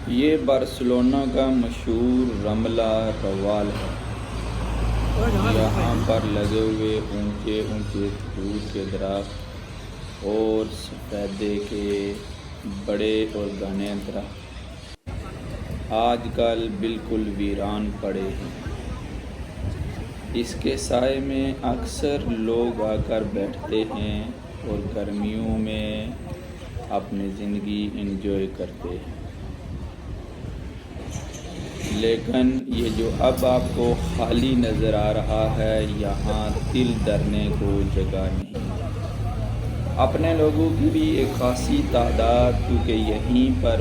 یہ بارسلونا کا مشہور رملہ روال ہے۔ یہاں پر لگے ہوئے اونچے اونچے کھجور کے درخت اور سفیدے کے بڑے اور گھنے درخت آج کل بالکل ویران پڑے ہیں۔ اس کے سائے میں اکثر لوگ آ کر بیٹھتے ہیں اور گرمیوں میں اپنی زندگی انجوائے کرتے ہیں، لیکن یہ جو اب آپ کو خالی نظر آ رہا ہے، یہاں دل دھرنے کو جگہ نہیں۔ اپنے لوگوں کی بھی ایک خاصی تعداد کیونکہ یہیں پر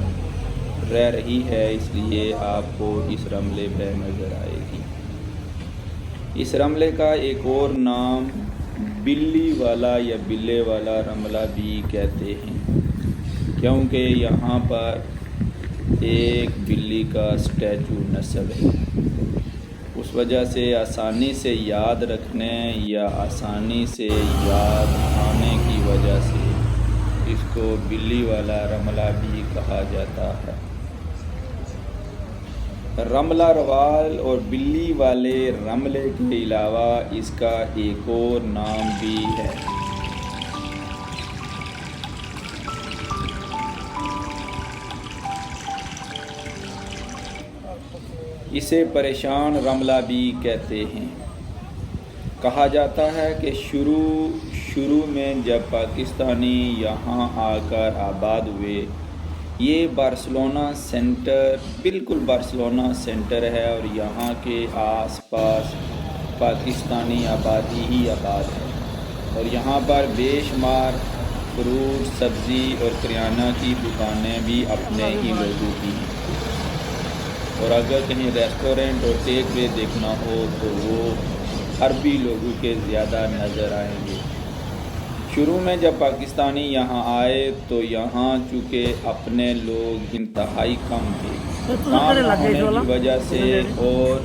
رہ رہی ہے، اس لیے آپ کو اس رملے پہ نظر آئے گی۔ اس رملے کا ایک اور نام بلی والا یا بلے والا رملہ بھی کہتے ہیں، کیونکہ یہاں پر ایک بلی کا اسٹیچو نصب ہے۔ اس وجہ سے آسانی سے یاد رکھنے یا آسانی سے یاد آنے کی وجہ سے اس کو بلی والا رملہ بھی کہا جاتا ہے۔ رملہ روال اور بلی والے رملے کے علاوہ اس کا ایک اور نام بھی ہے۔ اسے پریشان رملہ بھی کہتے ہیں۔ کہا جاتا ہے کہ شروع میں جب پاکستانی یہاں آ کر آباد ہوئے، یہ بارسلونا سینٹر بالکل بارسلونا سینٹر ہے اور یہاں کے آس پاس پاکستانی آبادی ہی آباد ہے، اور یہاں پر بے شمار فروٹ، سبزی اور کریانہ کی دکانیں بھی اپنے ہی لوگوں کی ہیں، اور اگر کہیں ریسٹورنٹ اور ٹیک وے دیکھنا ہو تو وہ عربی لوگوں کے زیادہ نظر آئیں گے۔ شروع میں جب پاکستانی یہاں آئے تو یہاں چونکہ اپنے لوگ انتہائی کم تھے، کام نہ ہونے کی وجہ سے اور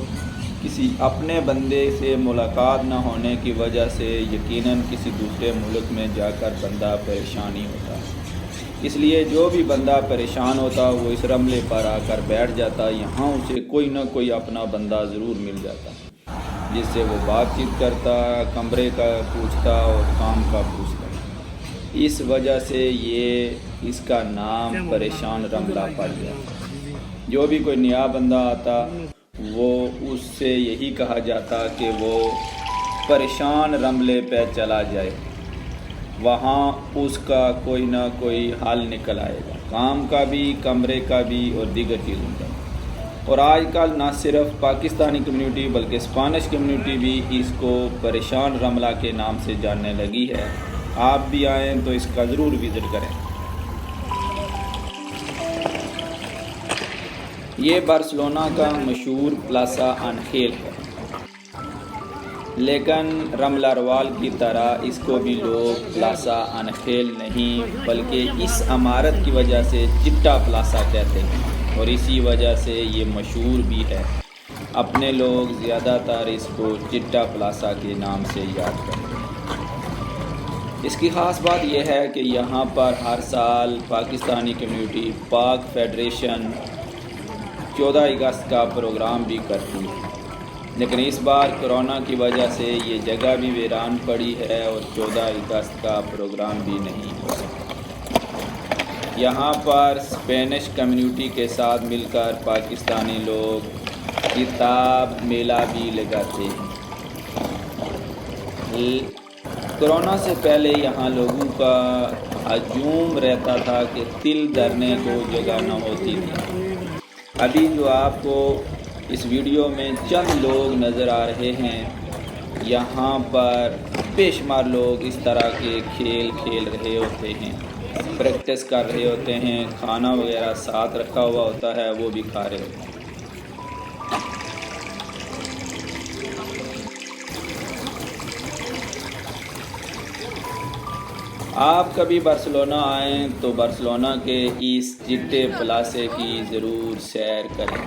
کسی اپنے بندے سے ملاقات نہ ہونے کی وجہ سے یقیناً کسی دوسرے ملک میں جا کر بندہ پریشان ہی ہوتا، اس لیے جو بھی بندہ پریشان ہوتا وہ اس رملے پر آ کر بیٹھ جاتا۔ یہاں اسے کوئی نہ کوئی اپنا بندہ ضرور مل جاتا جس سے وہ بات چیت کرتا، کمرے کا پوچھتا اور کام کا پوچھتا۔ اس وجہ سے اس کا نام پریشان رملہ پڑ گیا۔ جو بھی کوئی نیا بندہ آتا وہ اس سے یہی کہا جاتا کہ وہ پریشان رملے پہ چلا جائے، وہاں اس کا کوئی نہ کوئی حل نکل آئے گا، کام کا بھی، کمرے کا بھی اور دیگر چیزوں کا۔ اور آج کل نہ صرف پاکستانی کمیونٹی بلکہ اسپینش کمیونٹی بھی اس کو پریشان رملہ کے نام سے جاننے لگی ہے۔ آپ بھی آئیں تو اس کا ضرور وزٹ کریں۔ یہ بارسلونا کا مشہور پلازا انخیل ہے، لیکن رملہ روال کی طرح اس کو بھی لوگ پلازا انخیل نہیں بلکہ اس عمارت کی وجہ سے چٹا پلازا کہتے ہیں، اور اسی وجہ سے یہ مشہور بھی ہے۔ اپنے لوگ زیادہ تر اس کو چٹا پلازا کے نام سے یاد کرتے ہیں۔ اس کی خاص بات یہ ہے کہ یہاں پر ہر سال پاکستانی کمیونٹی پاک فیڈریشن 14 اگست کا پروگرام بھی کرتی ہے، لیکن اس بار کرونا کی وجہ سے یہ جگہ بھی ویران پڑی ہے اور 14 اگست کا پروگرام بھی نہیں ہو سکتا۔ یہاں پر اسپینش کمیونٹی کے ساتھ مل کر پاکستانی لوگ کتاب میلہ بھی لگاتے ہیں۔ کرونا سے پہلے یہاں لوگوں کا ہجوم رہتا تھا کہ تل دھرنے کو جگہ نہ ہوتی تھی۔ ابھی جو آپ کو اس ویڈیو میں چند لوگ نظر آ رہے ہیں، یہاں پر بے شمار لوگ اس طرح کے کھیل کھیل رہے ہوتے ہیں، پریکٹس کر رہے ہوتے ہیں، کھانا وغیرہ ساتھ رکھا ہوا ہوتا ہے، وہ بھی کھا رہے ہوتے ہیں۔ آپ کبھی بارسلونا آئیں تو بارسلونا کے اس چٹے پلازے کی ضرور سیر کریں۔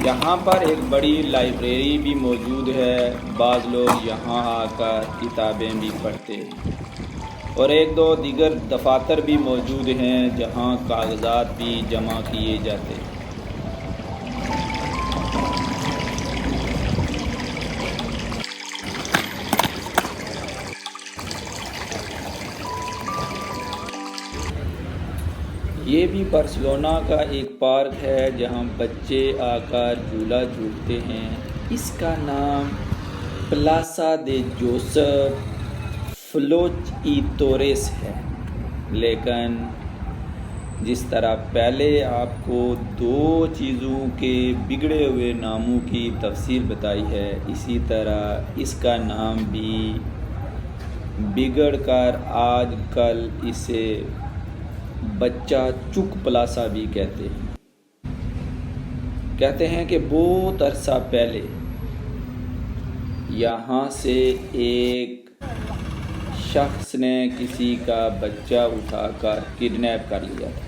یہاں پر ایک بڑی لائبریری بھی موجود ہے، بعض لوگ یہاں آ کر کتابیں بھی پڑھتے ہیں، اور ایک دو دیگر دفاتر بھی موجود ہیں جہاں کاغذات بھی جمع کیے جاتے ہیں۔ یہ بھی بارسلونا کا ایک پارک ہے جہاں بچے آ کر جھولا جھولتے ہیں۔ اس کا نام پلاسا دے جوسف فلوچ ای توریس ہے، لیکن جس طرح پہلے آپ کو دو چیزوں کے بگڑے ہوئے ناموں کی تفصیل بتائی ہے، اسی طرح اس کا نام بھی بگڑ کر آج کل اسے بچہ چک پلاسا بھی کہتے ہیں کہ بہت عرصہ پہلے یہاں سے ایک شخص نے کسی کا بچہ اٹھا کر کڈنیپ کر لیا تھا۔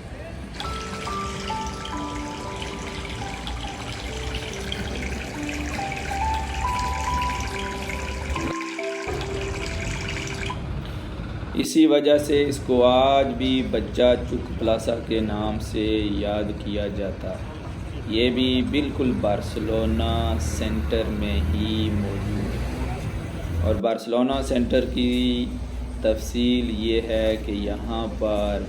اسی وجہ سے اس کو آج بھی بچہ چک پلاسا کے نام سے یاد کیا جاتا ہے۔ یہ بھی بالکل بارسلونا سینٹر میں ہی موجود ہے، اور بارسلونا سینٹر کی تفصیل یہ ہے کہ یہاں پر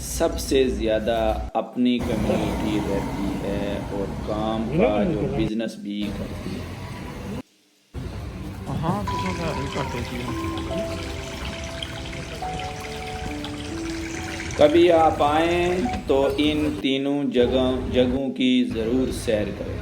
سب سے زیادہ اپنی کمیونٹی رہتی ہے اور کام کا جو بزنس بھی کرتی ہے۔ کبھی آپ آئیں تو ان تینوں جگہوں کی ضرور سیر کریں۔